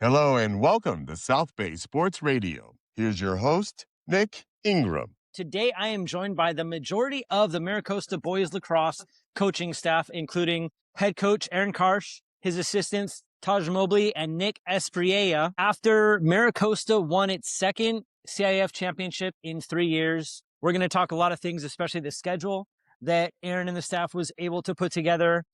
Hello and welcome to South Bay Sports Radio. Here's your host, Nick Ingram. Today, I am joined by the majority of the Mira Costa Boys Lacrosse coaching staff, including head coach Aaron Karsh, his assistants Taj Mobley and Nick Espriella. After Mira Costa won its second CIF championship in 3 years, we're going to talk a lot of things, especially the schedule that Aaron and the staff was able to put together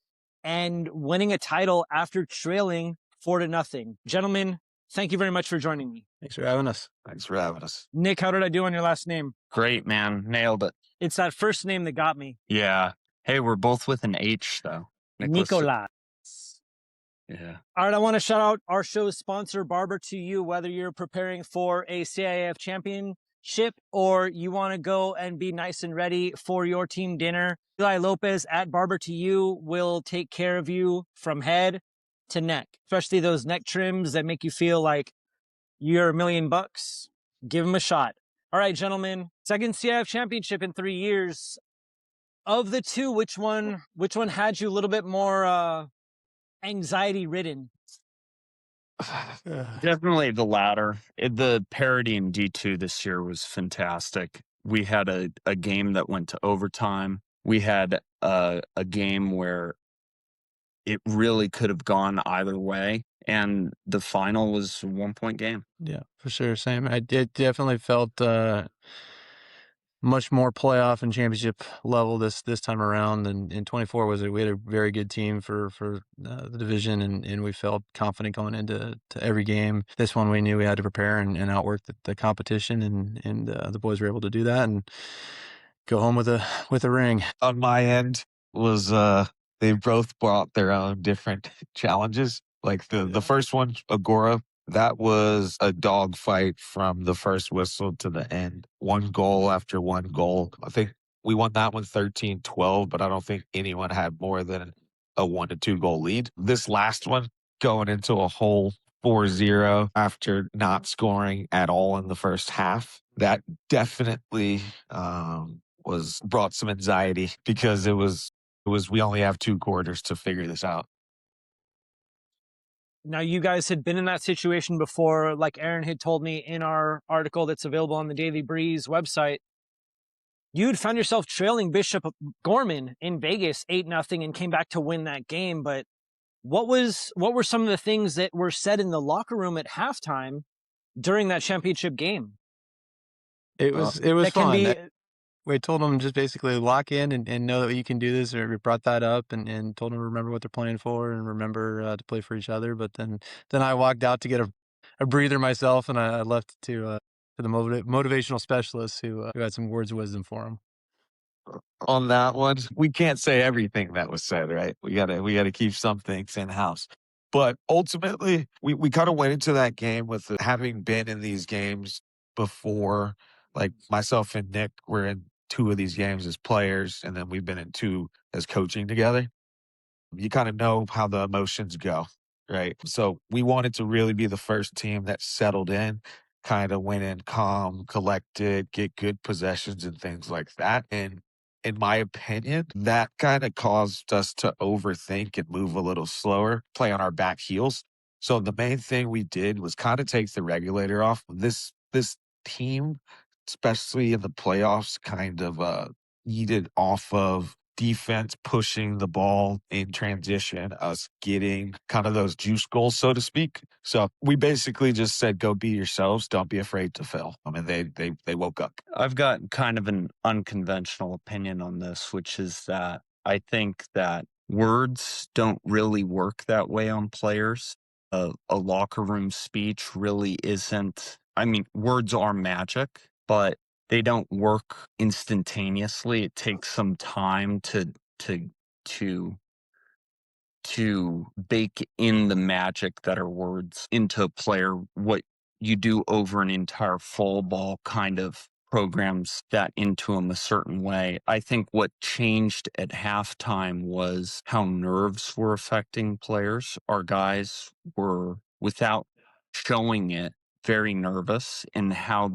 and winning a title after trailing 4-0. Gentlemen, thank you very much for joining me. Thanks for having us. Thanks for having us. Nick, how did I do on your last name? Great, man. Nailed it. It's that first name that got me. Yeah. Hey, we're both with an H, though. Nicolas. Yeah. All right, I want to shout out our show's sponsor, Barber to You, whether you're preparing for a CIF championship or you want to go and be nice and ready for your team dinner. Eli Lopez at Barber to You will take care of you from head to neck, especially those neck trims that make you feel like you're $1 million. Give them a shot. All right, gentlemen, second CIF championship in 3 years. Of the two, which one had you a little bit more anxiety ridden? Definitely the latter. The parity in D2 this year was fantastic. We had a game that went to overtime. We had a game where it really could have gone either way. And the final was a 1-point game. Yeah, for sure. Same. It definitely felt much more playoff and championship level this time around. And in 24 we had a very good team for the division, and we felt confident going into every game. This one we knew we had to prepare and outwork the competition, and the boys were able to do that and go home with a ring. On my end was they both brought their own different challenges. Like the first one, Agora, that was a dogfight from the first whistle to the end. One goal after one goal. I think we won that one 13-12, but I don't think anyone had more than a 1 to 2 goal lead. This last one, going into a whole 4-0 after not scoring at all in the first half, that definitely brought some anxiety because it was we only have 2 quarters to figure this out. Now, you guys had been in that situation before, like Aaron had told me in our article that's available on the Daily Breeze website. You'd found yourself trailing Bishop Gorman in Vegas 8-0 and came back to win that game. But what were some of the things that were said in the locker room at halftime during that championship game? It was fun. We told them just basically lock in and know that you can do this, or we brought that up and told them to remember what they're playing for and remember to play for each other. But then I walked out to get a breather myself, and I left to the motivational specialist who had some words of wisdom for him. On that one, we can't say everything that was said, right? We gotta keep some things in house. But ultimately, we kind of went into that game with having been in these games before. Like myself and Nick were in 2 of these games as players, and then we've been in 2 as coaching together. You kind of know how the emotions go, right? So we wanted to really be the first team that settled in, kind of went in calm, collected, get good possessions and things like that. And in my opinion, that kind of caused us to overthink and move a little slower, play on our back heels. So the main thing we did was kind of take the regulator off. This team, especially in the playoffs, kind of needed off of defense pushing the ball in transition, us getting kind of those juice goals, so to speak. So we basically just said, go be yourselves. Don't be afraid to fail. I mean, they woke up. I've got kind of an unconventional opinion on this, which is that I think that words don't really work that way on players. A locker room speech really isn't. I mean, words are magic, but they don't work instantaneously. It takes some time to bake in the magic that are words into a player. What you do over an entire fall ball kind of programs that into them a certain way. I think what changed at halftime was how nerves were affecting players. Our guys were, without showing it, very nervous, and how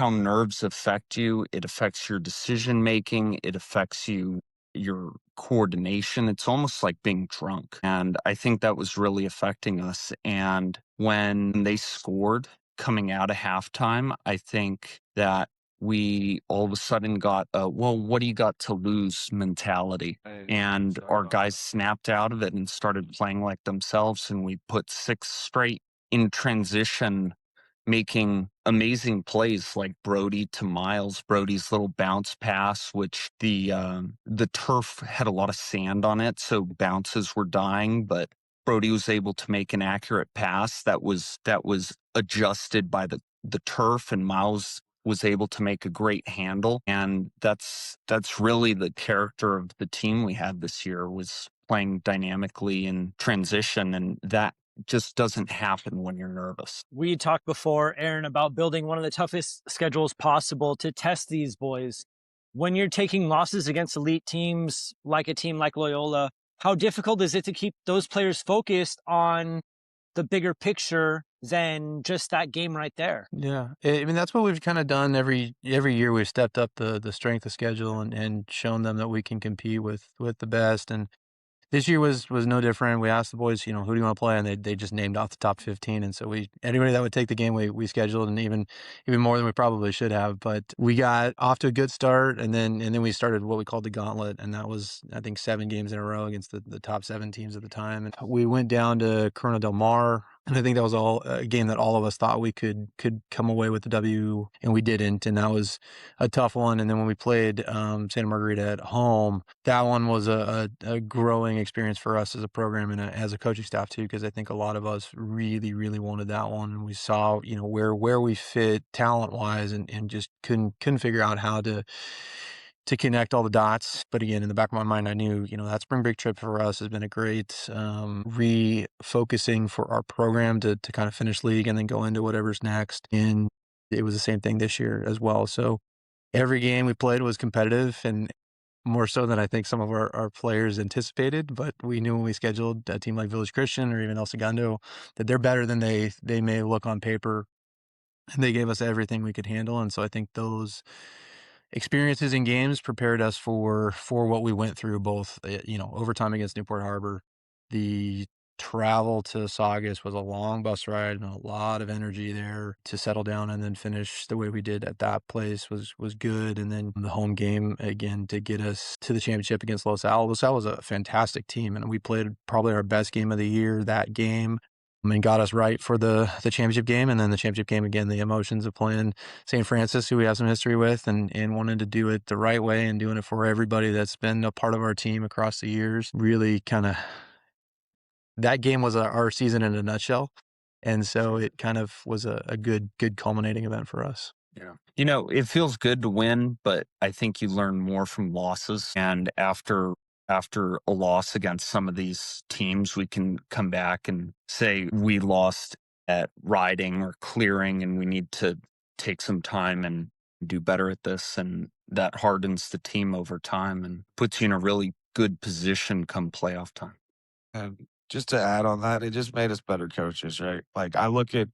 nerves affect you. It affects your decision making. It affects you your coordination. It's almost like being drunk. And I think that was really affecting us. And when they scored coming out of halftime, I think that we all of a sudden got a, well, what do you got to lose mentality? And our guys snapped out of it and started playing like themselves. And we put 6 straight in transition, making amazing plays like Brody to Miles. Brody's little bounce pass, which the turf had a lot of sand on it, so bounces were dying, but Brody was able to make an accurate pass that was adjusted by the turf, and Miles was able to make a great handle. And that's really the character of the team we had this year, was playing dynamically in transition, and that just doesn't happen when you're nervous. We talked before, Aaron, about building one of the toughest schedules possible to test these boys. When you're taking losses against elite teams, like a team like Loyola, how difficult is it to keep those players focused on the bigger picture than just that game right there? Yeah. I mean, that's what we've kind of done every year. We've stepped up the strength of schedule and shown them that we can compete with the best. And this year was no different. We asked the boys, who do you want to play? And they just named off the top 15. And so anybody that would take the game, we scheduled, and even more than we probably should have. But we got off to a good start, and then we started what we called the gauntlet. And that was, I think, 7 games in a row against the top 7 teams at the time. And we went down to Corona Del Mar. And I think that was all a game that all of us thought we could come away with the W, and we didn't. And that was a tough one. And then when we played Santa Margarita at home, that one was a growing experience for us as a program and as a coaching staff too, because I think a lot of us really, really wanted that one. And we saw, where we fit talent wise, and just couldn't figure out how to connect all the dots. But again, in the back of my mind, I knew, that spring break trip for us has been a great refocusing for our program to kind of finish league and then go into whatever's next. And it was the same thing this year as well. So every game we played was competitive, and more so than I think some of our players anticipated. But we knew when we scheduled a team like Village Christian or even El Segundo that they're better than they may look on paper. And they gave us everything we could handle. And so I think those experiences in games prepared us for what we went through, both, overtime against Newport Harbor. The travel to Saugus was a long bus ride and a lot of energy there to settle down and then finish the way we did at that place was good. And then the home game again to get us to the championship against Los Al. Los Al was a fantastic team, and we played probably our best game of the year that game, and got us right for the championship game. And then the championship game, again, the emotions of playing St. Francis, who we have some history with, and wanting to do it the right way and doing it for everybody that's been a part of our team across the years. Really kind of, that game was our season in a nutshell. And so it kind of was a good culminating event for us. Yeah. It feels good to win, but I think you learn more from losses. And after a loss against some of these teams, we can come back and say we lost at riding or clearing, and we need to take some time and do better at this. And that hardens the team over time and puts you in a really good position come playoff time. And just to add on that, it just made us better coaches, right? Like I look at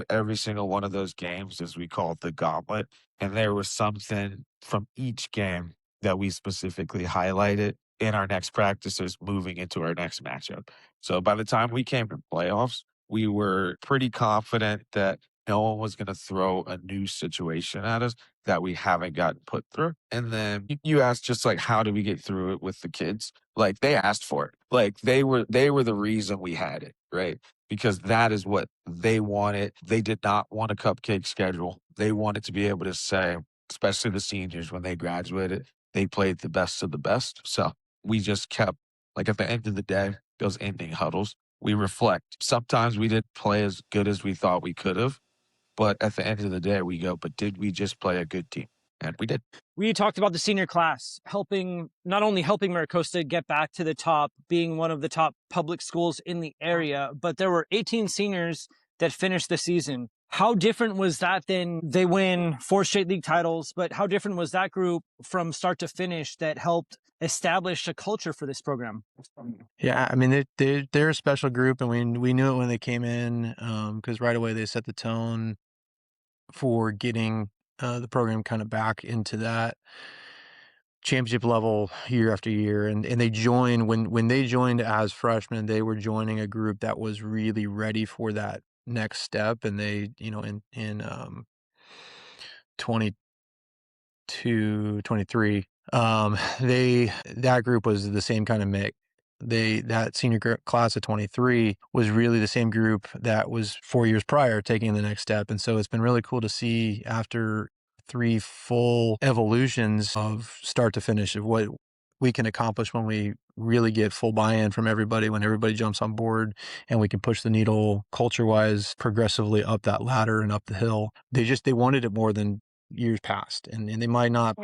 every single one of those games, as we call it, the gauntlet, and there was something from each game that we specifically highlighted in our next practices moving into our next matchup. So by the time we came to playoffs, we were pretty confident that no one was going to throw a new situation at us that we haven't gotten put through. And then you asked just like, how do we get through it with the kids? Like they asked for it. Like they were the reason we had it, right? Because that is what they wanted. They did not want a cupcake schedule. They wanted to be able to say, especially the seniors, when they graduated, they played the best of the best. So we just kept, like at the end of the day, those ending huddles, we reflect. Sometimes we didn't play as good as we thought we could have, but at the end of the day, we go, but did we just play a good team? And we did. We talked about the senior class not only helping Mira Costa get back to the top, being one of the top public schools in the area, but there were 18 seniors that finished the season. How different was that than they win 4 straight league titles, but how different was that group from start to finish that helped establish a culture for this program? Yeah, I mean, they're a special group, and we knew it when they came in, because right away they set the tone for getting the program kind of back into that championship level year after year. And they joined, when they joined as freshmen, they were joining a group that was really ready for that next step. And they, in 22, 23, that group was the same kind of mix. That senior class of 23 was really the same group that was 4 years prior taking the next step. And so it's been really cool to see after 3 full evolutions of start to finish of what we can accomplish when we really get full buy-in from everybody, when everybody jumps on board and we can push the needle culture-wise progressively up that ladder and up the hill. They wanted it more than years past, and they might not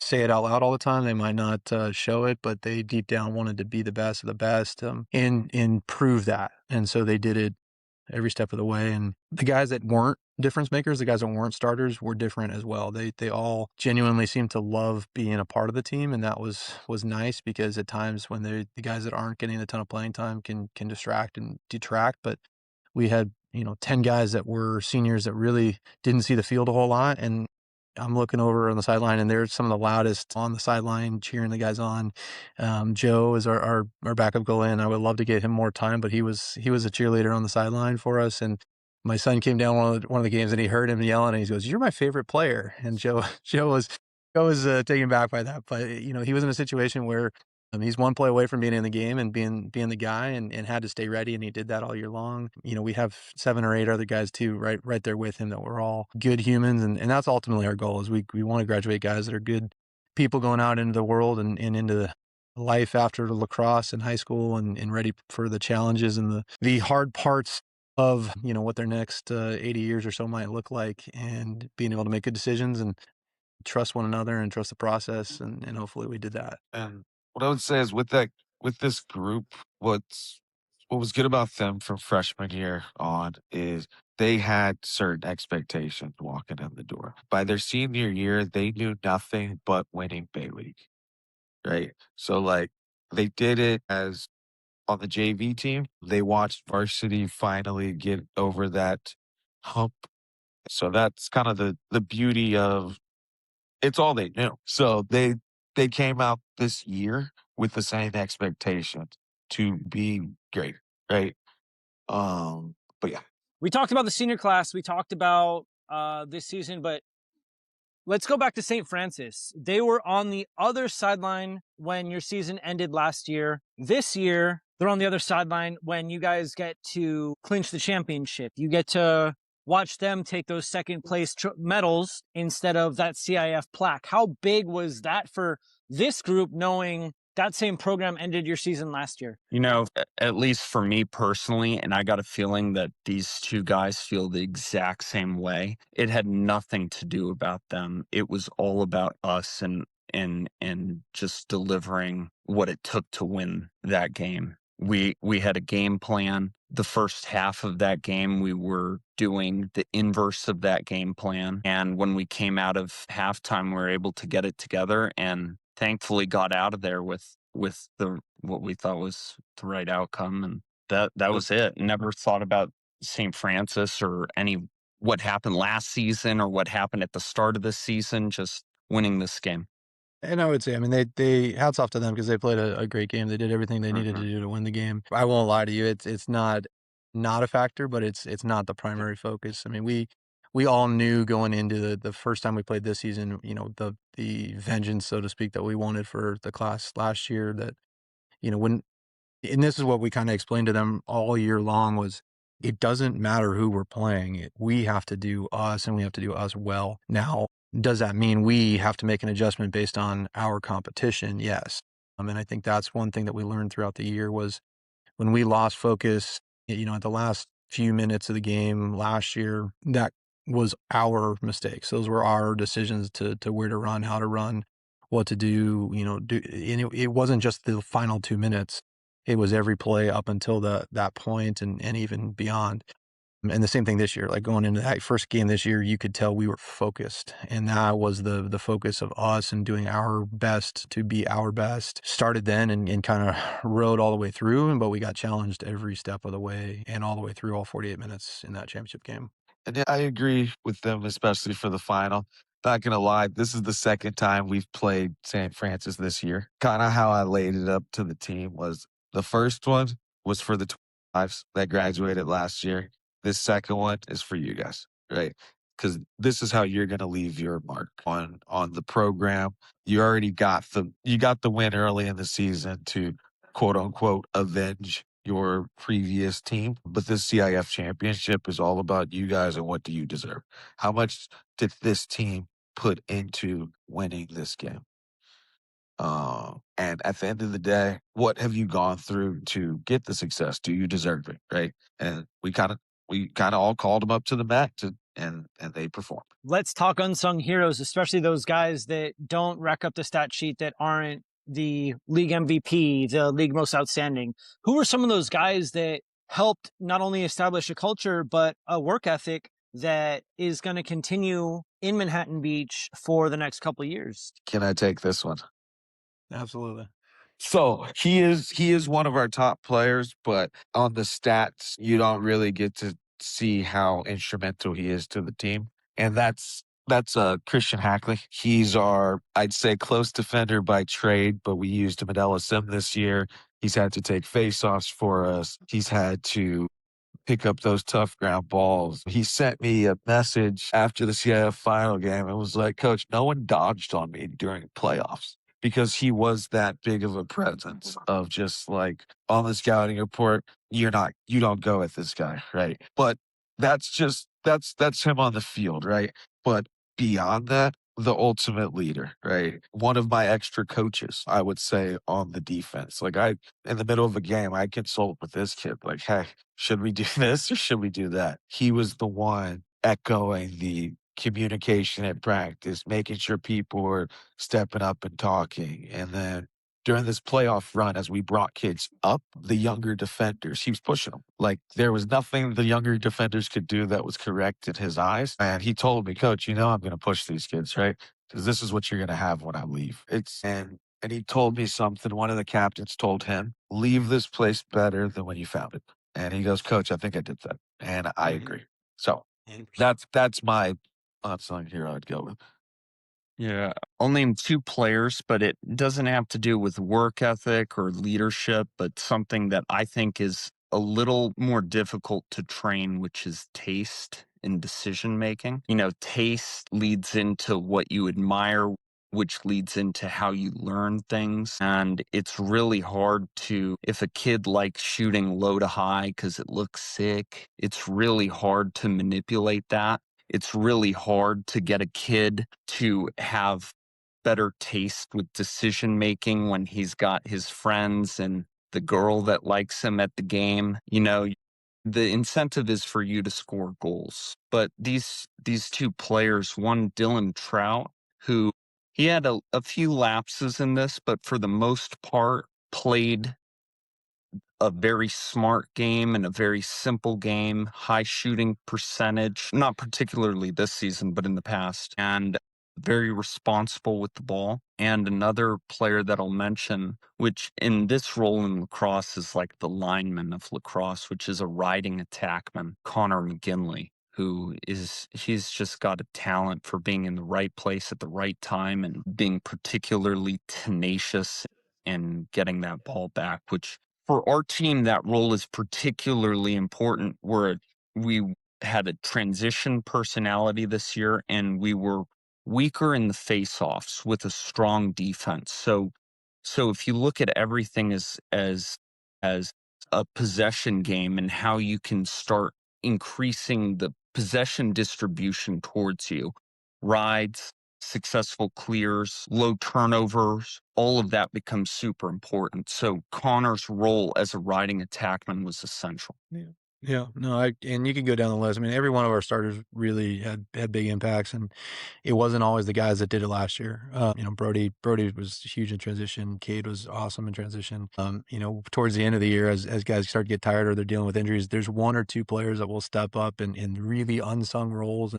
say it out loud all the time. They might not show it, but they deep down wanted to be the best of the best, and prove that. And so they did it every step of the way. And the guys that weren't difference makers, the guys that weren't starters, were different as well. They all genuinely seemed to love being a part of the team, and that was nice, because at times when the guys that aren't getting a ton of playing time can distract and detract. But we had 10 guys that were seniors that really didn't see the field a whole lot, and I'm looking over on the sideline, and they're some of the loudest on the sideline cheering the guys on. Joe is our backup goalie, and I would love to get him more time, but he was a cheerleader on the sideline for us. And my son came down one of the games, and he heard him yelling, and he goes, "You're my favorite player." And Joe was taken back by that, but he was in a situation where he's one play away from being in the game and being the guy, and had to stay ready, and he did that all year long. We have 7 or 8 other guys too, right there with him, that we're all good humans, and that's ultimately our goal. Is we want to graduate guys that are good people going out into the world and into life after lacrosse and high school, and ready for the challenges and the hard parts of what their next 80 years or so might look like, and being able to make good decisions and trust one another and trust the process, and hopefully we did that. And what I would say is with this group, what was good about them from freshman year on is they had certain expectations walking in the door. By their senior year, they knew nothing but winning Bay League, right? So they did it as on the JV team. They watched varsity finally get over that hump. So that's kind of the beauty of it's all they knew. So they came out this year with the same expectation to be great, right? But yeah. We talked about the senior class. We talked about this season, but let's go back to St. Francis. They were on the other sideline when your season ended last year. This year, they're on the other sideline when you guys get to clinch the championship. You get to watch them take those second place medals instead of that CIF plaque. How big was that for this group, knowing that same program ended your season last year? At least for me personally, and I got a feeling that these two guys feel the exact same way. It had nothing to do about them. It was all about us and just delivering what it took to win that game. We had a game plan. The first half of that game, we were doing the inverse of that game plan. And when we came out of halftime, we were able to get it together, and thankfully got out of there with what we thought was the right outcome. And that was it. Never thought about St. Francis or what happened last season or what happened at the start of this season, just winning this game. And I would say, they hats off to them, because they played a great game. They did everything they needed to do to win the game. I won't lie to you. It's not a factor, but it's not the primary focus. We all knew going into the first time we played this season, the vengeance, so to speak, that we wanted for the class last year, that, and this is what we kind of explained to them all year long, was it doesn't matter who we're playing. We have to do us, and we have to do us well. Now, does that mean we have to make an adjustment based on our competition? Yes. And I think that's one thing that we learned throughout the year, was when we lost focus, at the last few minutes of the game last year, that was our mistakes. Those were our decisions to where to run, how to run, what to do, and it wasn't just the final 2 minutes. It was every play up until that point and even beyond. And the same thing this year, like going into that first game this year, you could tell we were focused, and that was the focus of us and doing our best to be our best. Started then and kind of rode all the way through, but we got challenged every step of the way and all the way through all 48 minutes in that championship game. And I agree with them, especially for the final. Not going to lie, this is the second time we've played St. Francis this year. Kind of how I laid it up to the team was the first one was for the 25s that graduated last year. This second one is for you guys, right? Because this is how you're going to leave your mark on the program. You already got the win early in the season to quote unquote avenge your previous team. But this CIF championship is all about you guys and what do you deserve? How much did this team put into winning this game? And at the end of the day, what have you gone through to get the success? Do you deserve it? Right. And we kind of all called them up to the mat and they performed. Let's talk unsung heroes, especially those guys that don't rack up the stat sheet, that aren't the league MVP, the league most outstanding. Who are some of those guys that helped not only establish a culture, but a work ethic that is going to continue in Manhattan Beach for the next couple of years? Can I take this one? Absolutely. So he is one of our top players, but on the stats, you don't really get to see how instrumental he is to the team. And that's Christian Hackley. He's our, I'd say, close defender by trade, but we used him at LSM this year. He's had to take faceoffs for us. He's had to pick up those tough ground balls. He sent me a message after the CIF final game and was like, Coach, no one dodged on me during playoffs, because he was that big of a presence of just like on the scouting report, you don't go at this guy, right? But that's him on the field, right? But beyond that, the ultimate leader, right? One of my extra coaches, I would say, on the defense. Like in the middle of a game, I consult with this kid, like, hey, should we do this or should we do that? He was the one echoing the communication at practice, making sure people were stepping up and talking. And then during this playoff run, as we brought kids up, the younger defenders, he was pushing them. Like there was nothing the younger defenders could do that was correct in his eyes. And he told me, Coach, I'm going to push these kids, right? Because this is what you're going to have when I leave. And he told me something. One of the captains told him, leave this place better than when you found it. And he goes, Coach, I think I did that. And I agree. So that's my unsung hero I'd go with. Yeah, I'll name two players, but it doesn't have to do with work ethic or leadership, but something that I think is a little more difficult to train, which is taste and decision making. Taste leads into what you admire, which leads into how you learn things. And it's really hard if a kid likes shooting low to high because it looks sick, it's really hard to manipulate that. It's really hard to get a kid to have better taste with decision making when he's got his friends and the girl that likes him at the game. The incentive is for you to score goals. But these two players, one Dylan Trout, who he had a few lapses in this, but for the most part played a very smart game and a very simple game, high shooting percentage, not particularly this season, but in the past, and very responsible with the ball. And another player that I'll mention, which in this role in lacrosse is like the lineman of lacrosse, which is a riding attackman, Connor McGinley, he's just got a talent for being in the right place at the right time and being particularly tenacious and getting that ball back, which for our team, that role is particularly important. We had a transition personality this year, and we were weaker in the face-offs with a strong defense. So if you look at everything as a possession game and how you can start increasing the possession distribution towards you, rides, successful clears, low turnovers, all of that becomes super important. So Connor's role as a riding attackman was essential. Yeah, no, and you can go down the list. I mean, every one of our starters really had big impacts, and it wasn't always the guys that did it last year. Brody was huge in transition. Cade was awesome in transition. Towards the end of the year, as guys start to get tired or they're dealing with injuries, there's one or two players that will step up in really unsung roles.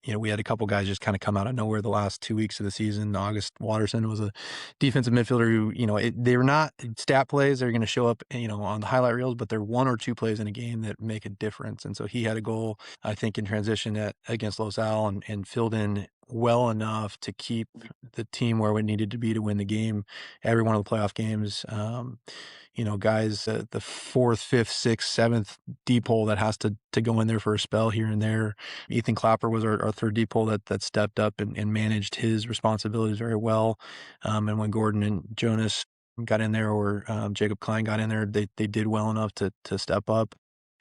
We had a couple guys just kind of come out of nowhere the last 2 weeks of the season. August Watterson was a defensive midfielder who, they were not stat plays that are going to show up, on the highlight reels, but they're one or two plays in a game that make a difference. And so he had a goal, I think, in transition against Los Al and filled in well enough to keep the team where we needed to be to win the game, every one of the playoff games. Guys, the fourth, fifth, sixth, seventh deep hole that has to go in there for a spell here and there. Ethan Clapper was our third deep hole that stepped up and managed his responsibilities very well. And when Gordon and Jonas got in there, or Jacob Klein got in there, they did well enough to step up.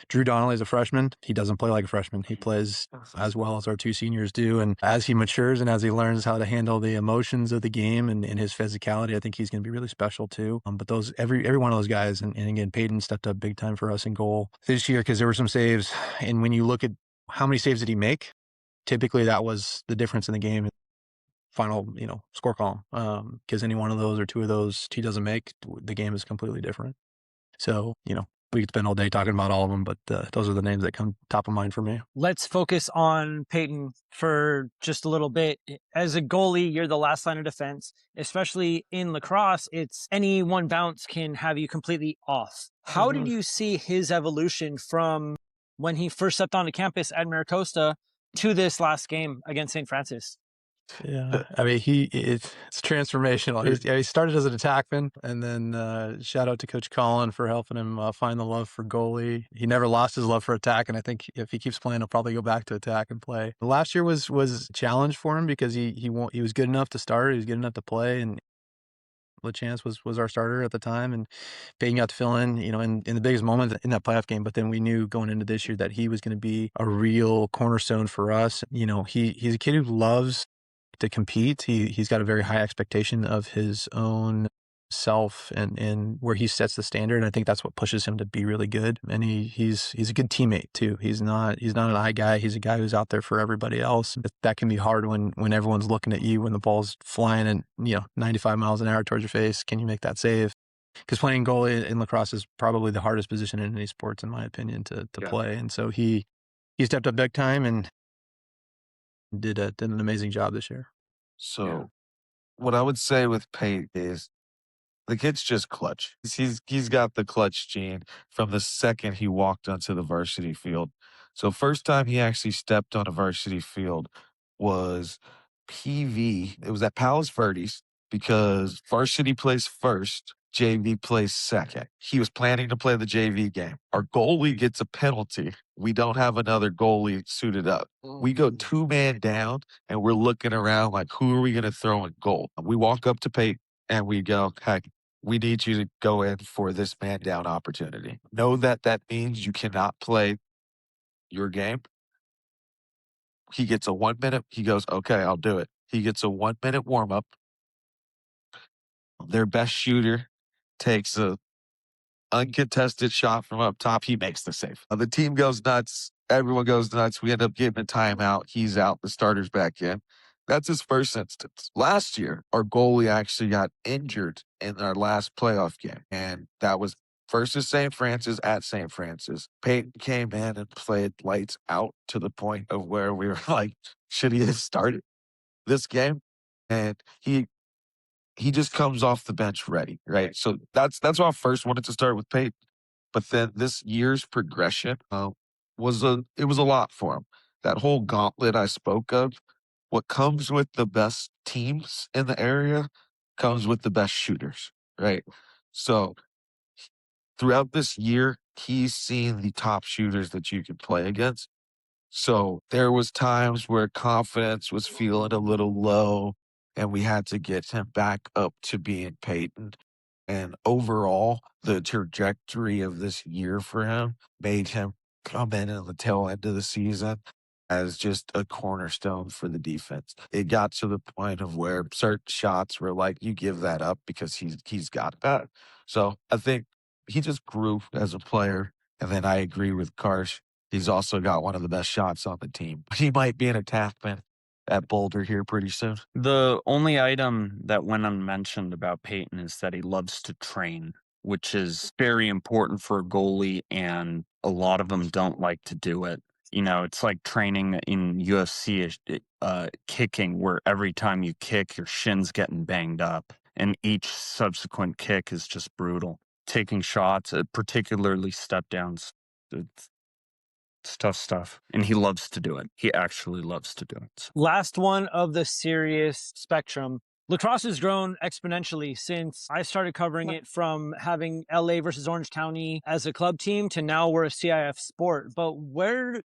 Drew Donnelly is a freshman. He doesn't play like a freshman. He plays as well as our two seniors do. And as he matures and as he learns how to handle the emotions of the game and his physicality, I think he's going to be really special too. But every one of those guys, and again, Peyton stepped up big time for us in goal this year because there were some saves. And when you look at how many saves did he make, typically that was the difference in the game. Final, score column. Because any one of those or two of those he doesn't make, the game is completely different. So, we could spend all day talking about all of them, but those are the names that come top of mind for me. Let's focus on Peyton for just a little bit. As a goalie, you're the last line of defense, especially in lacrosse. It's any one bounce can have you completely off. How did you see his evolution from when he first stepped onto campus at Mira Costa to this last game against St. Francis? Yeah, I mean, it's transformational. He started as an attackman, and then shout out to Coach Colin for helping him find the love for goalie. He never lost his love for attack, and I think if he keeps playing, he'll probably go back to attack and play. Last year was a challenge for him because he was good enough to start, he was good enough to play, and LaChance was our starter at the time, and Peyton got to fill in, in the biggest moment in that playoff game. But then we knew going into this year that he was going to be a real cornerstone for us. He's a kid who loves to compete. He's got a very high expectation of his own self and where he sets the standard. And I think that's what pushes him to be really good. And he's a good teammate too. He's not an eye guy. He's a guy who's out there for everybody else. That can be hard when everyone's looking at you, when the ball's flying and 95 miles an hour towards your face. Can you make that save? Because playing goalie in lacrosse is probably the hardest position in any sports, in my opinion, to play. And so he stepped up big time and did an amazing job this year. So what I would say with Peyton is the kid's just clutch. He's got the clutch gene from the second he walked onto the varsity field. So first time he actually stepped on a varsity field was PV. It was at Palos Verdes because varsity plays first, JV plays second. He was planning to play the JV game. Our goalie gets a penalty. We don't have another goalie suited up. We go 2-man down, and we're looking around like, who are we going to throw in goal? We walk up to Peyton, and we go, heck, we need you to go in for this man down opportunity. Know that means you cannot play your game. He gets a 1 minute. He goes, okay, I'll do it. He gets a 1 minute warm up. Their best shooter takes a uncontested shot from up top. He makes the save. The team goes nuts. Everyone goes nuts. We end up getting a timeout. He's out. The starter's back in. That's his first instance. Last year, our goalie actually got injured in our last playoff game. And that was versus St. Francis at St. Francis. Peyton came in and played lights out to the point of where we were like, should he have started this game? And he just comes off the bench ready, right? So that's why I first wanted to start with Peyton. But then this year's progression was a lot for him. That whole gauntlet I spoke of, what comes with the best teams in the area comes with the best shooters, right? So throughout this year, he's seen the top shooters that you can play against. So there was times where confidence was feeling a little low, and we had to get him back up to being Peyton. And overall, the trajectory of this year for him made him come in at the tail end of the season as just a cornerstone for the defense. It got to the point of where certain shots were like, you give that up because he's got that. So I think he just grew as a player. And then I agree with Karsh. He's also got one of the best shots on the team. He might be an attackman at Boulder here pretty soon. The only item that went unmentioned about Peyton is that he loves to train, which is very important for a goalie, and a lot of them don't like to do it. It's like training in UFC, kicking, where every time you kick, your shin's getting banged up, and each subsequent kick is just brutal. Taking shots, particularly step downs, It's tough stuff. And he loves to do it. He actually loves to do it. So. Last one of the serious spectrum. Lacrosse has grown exponentially since I started covering it, from having LA versus Orange County as a club team to now we're a CIF sport. But where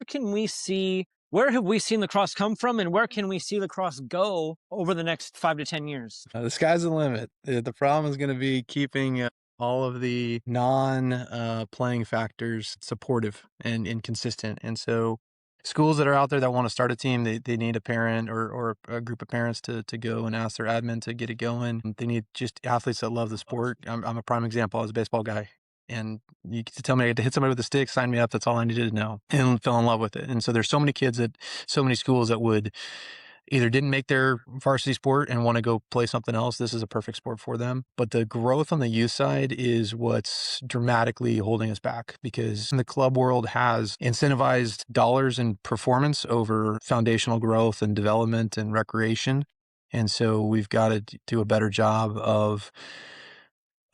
have we seen lacrosse come from, and where can we see lacrosse go over the next 5 to 10 years? The sky's the limit. The problem is going to be keeping all of the non-playing factors supportive and consistent. And so schools that are out there that want to start a team, they need a parent or a group of parents to go and ask their admin to get it going. They need just athletes that love the sport. I'm a prime example. I was a baseball guy. And you get to tell me I get to hit somebody with a stick, sign me up. That's all I needed to know, and fell in love with it. And so there's so many kids at so many schools that would either didn't make their varsity sport and want to go play something else. This is a perfect sport for them. But the growth on the youth side is what's dramatically holding us back, because the club world has incentivized dollars and performance over foundational growth and development and recreation. And so we've got to do a better job of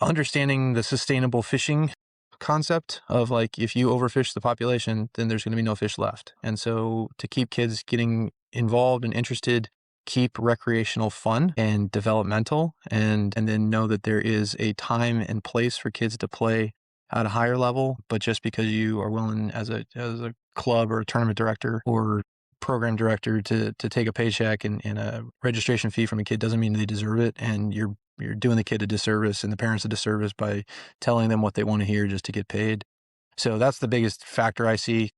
understanding the sustainable fishing concept of, like, if you overfish the population, then there's going to be no fish left. And so to keep kids getting involved and interested, keep recreational fun and developmental, and then know that there is a time and place for kids to play at a higher level. But just because you are willing as a club or a tournament director or program director to take a paycheck and a registration fee from a kid doesn't mean they deserve it. And you're doing the kid a disservice and the parents a disservice by telling them what they want to hear just to get paid. So that's the biggest factor I see,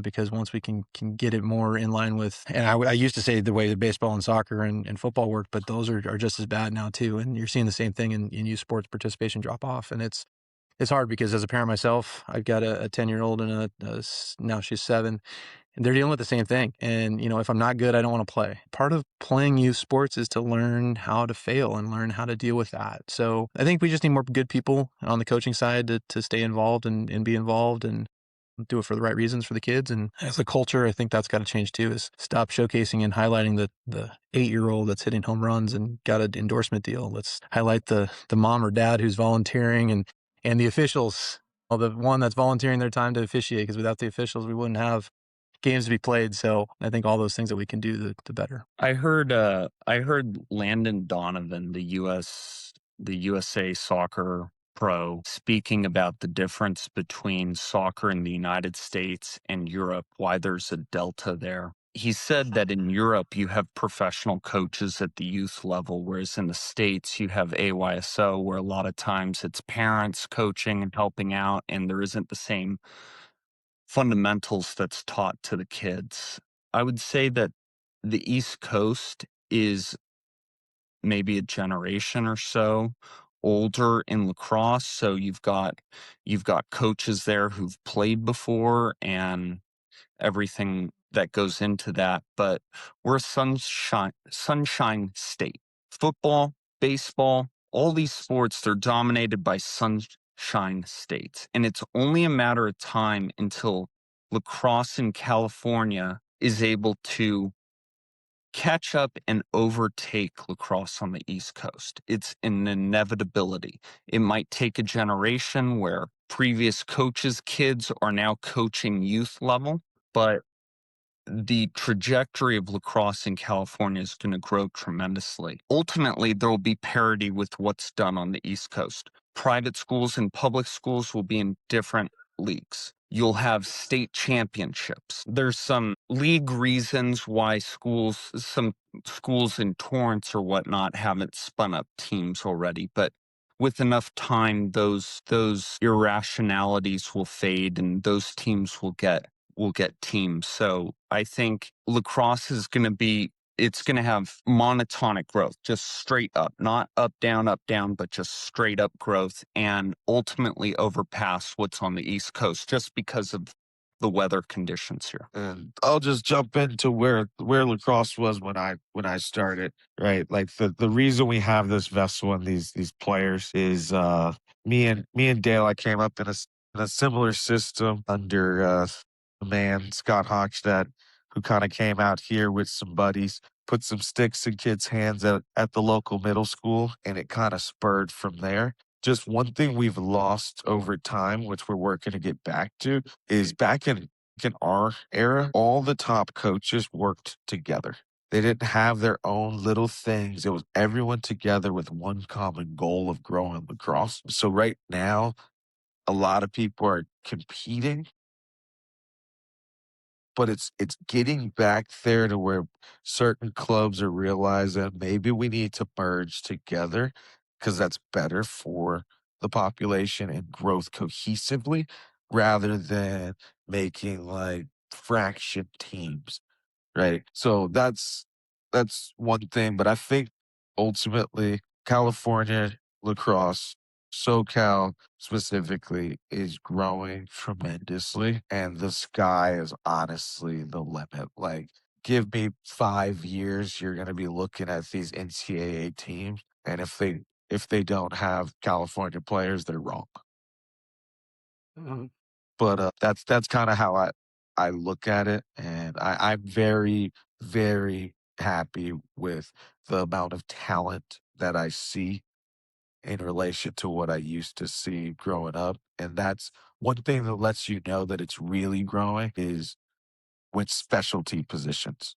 because once we can get it more in line with, and I used to say the way that baseball and soccer and football work, but those are just as bad now too. And you're seeing the same thing in youth sports participation drop off. And it's hard, because as a parent myself, I've got a 10-year-old and now she's 7. And they're dealing with the same thing. And, if I'm not good, I don't want to play. Part of playing youth sports is to learn how to fail and learn how to deal with that. So I think we just need more good people on the coaching side to stay involved and be involved and do it for the right reasons for the kids. And as a culture, I think that's got to change too, is stop showcasing and highlighting the 8-year-old that's hitting home runs and got an endorsement deal. Let's highlight the mom or dad who's volunteering and the officials, the one that's volunteering their time to officiate, because without the officials, we wouldn't have games to be played. So I think all those things that we can do, the better. I heard Landon Donovan, the USA soccer pro, speaking about the difference between soccer in the United States and Europe, why there's a delta there. He said that in Europe, you have professional coaches at the youth level, whereas in the States, you have AYSO, where a lot of times it's parents coaching and helping out, and there isn't the same fundamentals that's taught to the kids. I would say that the East Coast is maybe a generation or so older in lacrosse. So you've got coaches there who've played before and everything that goes into that. But we're a sunshine state. Football, baseball, all these sports, they're dominated by sunshine states. And it's only a matter of time until lacrosse in California is able to catch up and overtake lacrosse on the East Coast. It's an inevitability. It might take a generation where previous coaches' kids are now coaching youth level, but the trajectory of lacrosse in California is going to grow tremendously. Ultimately, there will be parity with what's done on the East Coast. Private schools and public schools will be in different leagues. You'll have state championships. There's some league reasons why some schools in Torrance or whatnot haven't spun up teams already, but with enough time, those irrationalities will fade and those teams will get teams. So I think lacrosse is going to have monotonic growth, just straight up, not up, down, but just straight up growth, and ultimately overpass what's on the East Coast just because of the weather conditions here. And I'll just jump into where lacrosse was when I started, right? Like the reason we have this vessel and these players is me and Dale. I came up in a similar system under a man, Scott Hochstadt, who kind of came out here with some buddies, put some sticks in kids' hands at the local middle school, and it kind of spurred from there. Just one thing we've lost over time, which we're working to get back to, is back in In our era, all the top coaches worked together. They didn't have their own little things. It was everyone together with one common goal of growing lacrosse. So right now, a lot of people are competing, but it's getting back there to where certain clubs are realizing maybe we need to merge together because that's better for the population and growth cohesively rather than making like fraction teams, right? So that's one thing, but I think ultimately California lacrosse, SoCal specifically, is growing tremendously, and the sky is honestly the limit. Like, give me 5 years, you're going to be looking at these NCAA teams, and if they don't have California players, they're wrong. But that's kind of how I look at it, and I'm very, very happy with the amount of talent that I see in relation to what I used to see growing up. And that's one thing that lets you know that it's really growing is when specialty positions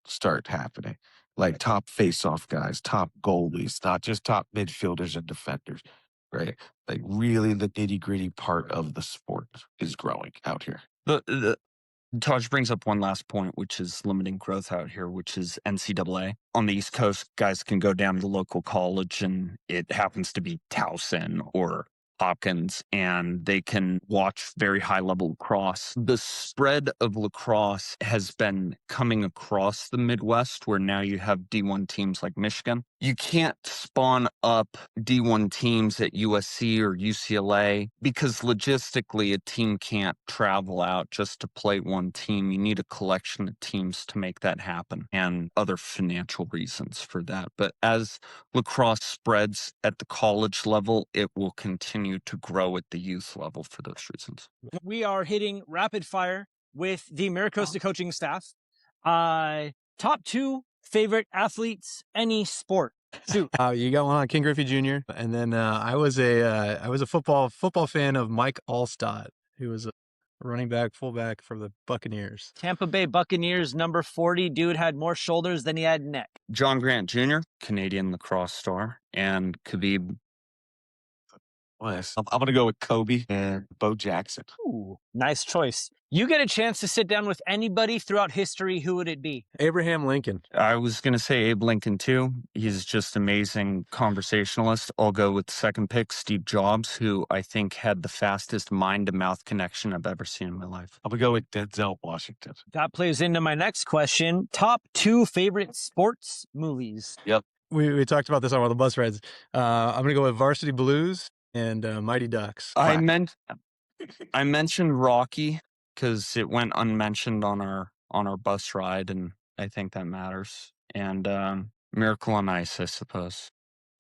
start happening. Like top face-off guys, top goalies, not just top midfielders and defenders, right? Like really the nitty-gritty part of the sport is growing out here. Taj brings up one last point, which is limiting growth out here, which is NCAA. On the East Coast, guys can go down to the local college, and it happens to be Towson or Hopkins, and they can watch very high-level lacrosse. The spread of lacrosse has been coming across the Midwest, where now you have D1 teams like Michigan. You can't spawn up D1 teams at USC or UCLA because logistically a team can't travel out just to play one team. You need a collection of teams to make that happen and other financial reasons for that. But as lacrosse spreads at the college level, it will continue to grow at the youth level for those reasons. We are hitting rapid fire with the Mira Costa coaching staff. Top 2 favorite athletes, any sport. Shoot. You got one on King Griffey Jr. And then I was a football fan of Mike Allstott, who was a running back, fullback for the Buccaneers. Tampa Bay Buccaneers, number 40. Dude had more shoulders than he had neck. John Grant Jr., Canadian lacrosse star, and Khabib. Nice. I'm going to go with Kobe and Bo Jackson. Ooh, nice choice. You get a chance to sit down with anybody throughout history, who would it be? Abraham Lincoln. I was going to say Abe Lincoln, too. He's just amazing conversationalist. I'll go with the second pick, Steve Jobs, who I think had the fastest mind-to-mouth connection I've ever seen in my life. I'm going to go with Denzel Washington. That plays into my next question. Top 2 favorite sports movies. Yep. We talked about this on one of the bus rides. I'm going to go with Varsity Blues and Mighty Ducks. I mentioned Rocky because it went unmentioned on our bus ride, and I think that matters. And Miracle on Ice, I suppose.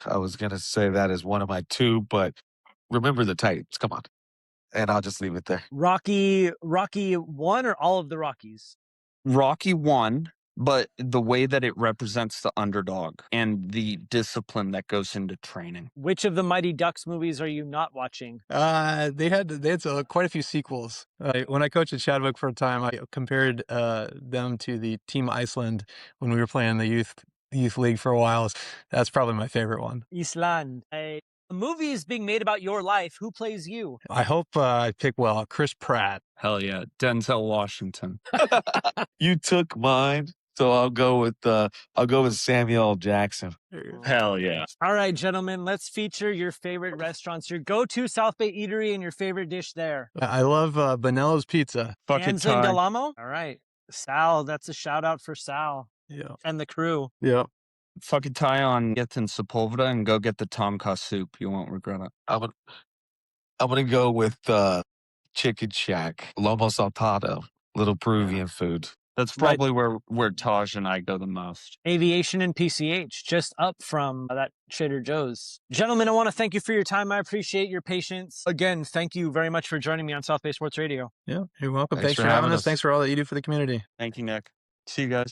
I was going to say that as one of my 2, but remember the Titans. Come on. And I'll just leave it there. Rocky 1 or all of the Rockies? Rocky 1, but the way that it represents the underdog and the discipline that goes into training. Which of the Mighty Ducks movies are you not watching? They had quite a few sequels. When I coached at Chadwick for a time, I compared them to the Team Iceland when we were playing the youth league for a while. That's probably my favorite one. Iceland. A movie is being made about your life. Who plays you? I hope I pick well. Chris Pratt. Hell yeah, Denzel Washington. You took mine. So I'll go with Samuel Jackson. Hell yeah. All right, gentlemen, let's feature your favorite restaurants, your go-to South Bay eatery and your favorite dish there. I love Bonello's Pizza. Hands in Delamo? All right. Sal, that's a shout out for Sal. Yeah. And the crew. Yeah. Fucking tie on Gethin Sepulveda and go get the Tomka soup. You won't regret it. I'm gonna go with Chicken Shack, Lomo Saltado, little Peruvian food. That's probably where Taj and I go the most. Aviation and PCH, just up from that Trader Joe's. Gentlemen, I want to thank you for your time. I appreciate your patience. Again, thank you very much for joining me on South Bay Sports Radio. Yeah, you're welcome. Thanks for having us. Thanks for all that you do for the community. Thank you, Nick. See you guys.